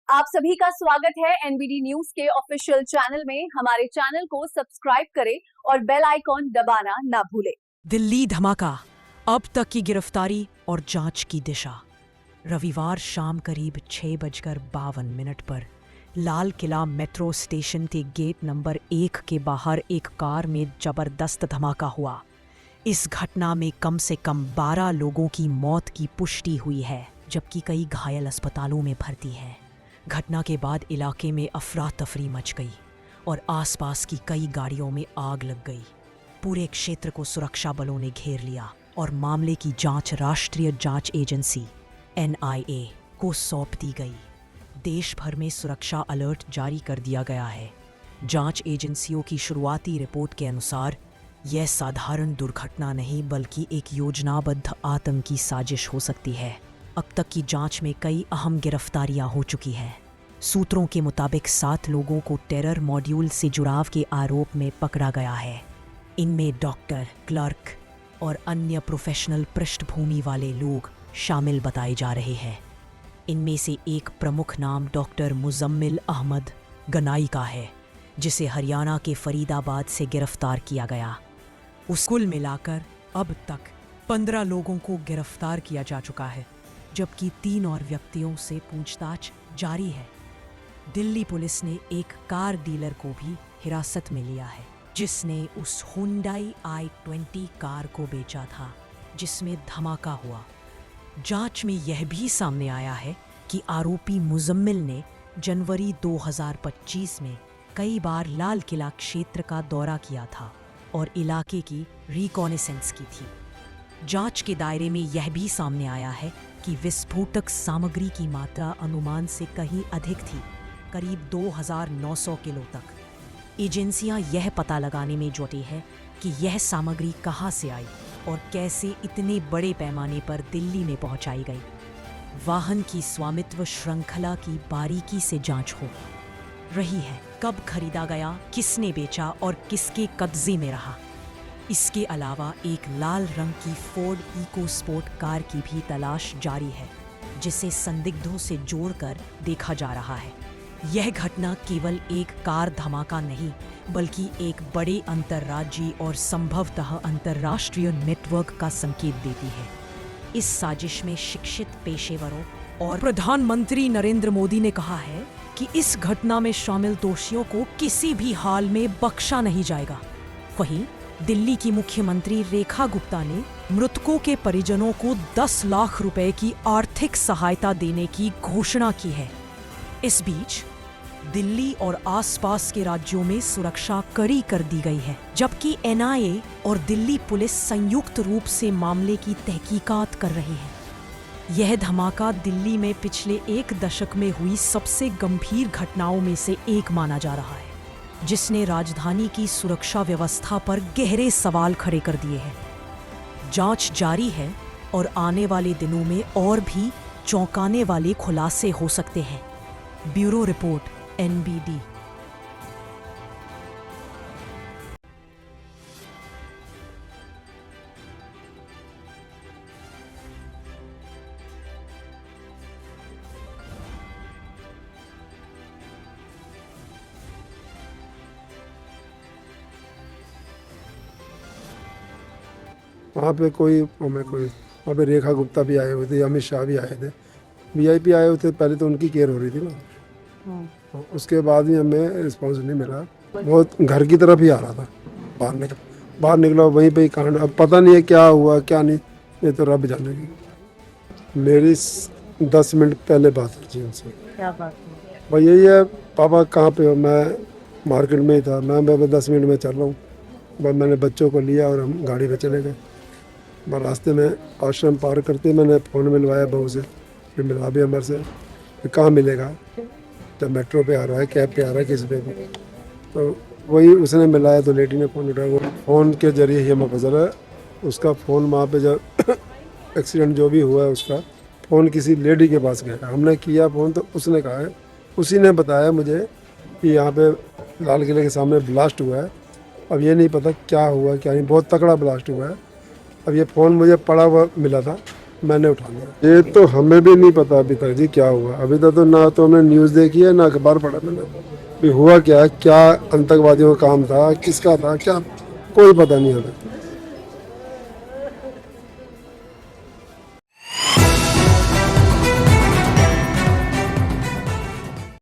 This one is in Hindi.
आप सभी का स्वागत है एनबीडी न्यूज के ऑफिशियल चैनल में। हमारे चैनल को सब्सक्राइब करें और बेल आइकॉन दबाना ना भूलें। दिल्ली धमाका, अब तक की गिरफ्तारी और जांच की दिशा। रविवार शाम करीब 6:52 पर लाल किला मेट्रो स्टेशन के गेट नंबर 1 के बाहर एक कार में जबरदस्त धमाका हुआ। इस घटना में कम से कम 12 लोगों की मौत की पुष्टि हुई है, जबकि कई घायल अस्पतालों में भर्ती हैं। घटना के बाद इलाके में अफरा तफरी मच गई और आसपास की कई गाड़ियों में आग लग गई। पूरे क्षेत्र को सुरक्षा बलों ने घेर लिया और मामले की जांच राष्ट्रीय जांच एजेंसी NIA को सौंप दी गई। देश भर में सुरक्षा अलर्ट जारी कर दिया गया है। जांच एजेंसियों की शुरुआती रिपोर्ट के अनुसार यह साधारण दुर्घटना नहीं बल्कि एक योजनाबद्ध आतंकी साजिश हो सकती है। अब तक की जांच में कई अहम गिरफ्तारियां हो चुकी हैं। सूत्रों के मुताबिक 7 लोगों को टेरर मॉड्यूल से जुड़ाव के आरोप में पकड़ा गया है। इनमें डॉक्टर, क्लर्क और अन्य प्रोफेशनल पृष्ठभूमि वाले लोग शामिल बताए जा रहे हैं। इनमें से एक प्रमुख नाम डॉक्टर मुजम्मिल अहमद गनाई का है, जिसे हरियाणा के फरीदाबाद से गिरफ्तार किया गया। उस कुल मिलाकर अब तक 15 लोगों को गिरफ्तार किया जा चुका है, जबकि 3 और व्यक्तियों से पूछताछ जारी है। दिल्ली पुलिस ने एक कार डीलर को भी हिरासत में लिया है, जिसने उस हुंडई i20 कार को बेचा था जिसमें धमाका हुआ। जांच में यह भी सामने आया है कि आरोपी मुजम्मिल ने जनवरी 2025 में कई बार लाल किला क्षेत्र का दौरा किया था और इलाके की रिकॉनेसेंस की थी। जांच के दायरे में यह भी सामने आया है कि विस्फोटक सामग्री की मात्रा अनुमान से कहीं अधिक थी, करीब 2900 किलो तक। एजेंसियां यह पता लगाने में जुटी है कि यह सामग्री कहां से आई और कैसे इतने बड़े पैमाने पर दिल्ली में पहुंचाई गई। वाहन की स्वामित्व श्रृंखला की बारीकी से जांच हो रही है। कब खरीदा गया, किसने बेचा और किसके कब्जे में रहा। इसके अलावा एक लाल रंग की फोर्ड इकोस्पोर्ट कार की भी तलाश जारी है, जिसे संदिग्धों से जोड़कर देखा जा रहा है। यह घटना केवल एक कार धमाका नहीं बल्कि एक बड़े अंतर्राज्यीय और संभवतः अंतर्राष्ट्रीय नेटवर्क का संकेत देती है। इस साजिश में शिक्षित पेशेवरों और प्रधानमंत्री नरेंद्र मोदी ने कहा है कि इस घटना में शामिल दोषियों को किसी भी हाल में बख्शा नहीं जाएगा। वहीं दिल्ली की मुख्यमंत्री रेखा गुप्ता ने मृतकों के परिजनों को 10 लाख रुपए की आर्थिक सहायता देने की घोषणा की है। इस बीच दिल्ली और आसपास के राज्यों में सुरक्षा कड़ी कर दी गई है, जबकि NIA और दिल्ली पुलिस संयुक्त रूप से मामले की तहकीकात कर रही है। यह धमाका दिल्ली में पिछले 1 दशक में हुई सबसे गंभीर घटनाओं में से एक माना जा रहा है, जिसने राजधानी की सुरक्षा व्यवस्था पर गहरे सवाल खड़े कर दिए हैं। जांच जारी है और आने वाले दिनों में और भी चौंकाने वाले खुलासे हो सकते हैं। Bureau report NBD। वहाँ पे वहाँ पे रेखा गुप्ता भी आए हुए थे, अमित शाह भी आए थे, VIP आए हुए थे। पहले तो उनकी केयर हो रही थी ना, उसके बाद भी हमें रिस्पॉन्स नहीं मिला। बहुत घर की तरफ ही आ रहा था, बाहर निकला वहीं पे ही कांड। अब पता नहीं है क्या हुआ क्या नहीं, ये तो रब जानेगी। मेरी 10 मिनट पहले बात की उनसे। क्या बात भाई यही है, पापा कहाँ पे हो? मैं मार्केट में ही था। मैं 10 मिनट में चल रहा हूँ। बस मैंने बच्चों को लिया और हम गाड़ी में चले गए। बस रास्ते में आश्रम पार करते मैंने फ़ोन मिलवाया बहू से, फिर मिला भी हमारे से। फिर कहाँ मिलेगा, जब मेट्रो पे आ रहा है, कैब पे आ रहा है, किसी पे भी, तो वही उसने मिलाया तो लेडी ने फ़ोन उठाया। वो फ़ोन के जरिए ही हमें पता चला उसका फ़ोन वहाँ पे जब एक्सीडेंट जो भी हुआ है उसका फ़ोन किसी लेडी के पास गया। हमने किया फ़ोन तो उसने कहा है, उसी ने बताया मुझे कि यहाँ पे लाल किले के सामने ब्लास्ट हुआ है। अब ये नहीं पता क्या हुआ क्या नहीं, बहुत तगड़ा ब्लास्ट हुआ है। अब ये फ़ोन मुझे पड़ा हुआ मिला था, मैंने उठा लिया। ये तो हमें भी नहीं पता अभी तक जी क्या हुआ। अभी तक तो ना तो हमने न्यूज़ देखी है ना अखबार पढ़ा मैंने। भी हुआ क्या, क्या आतंकवादियों का काम था, किसका था, क्या कोई पता नहीं हमें।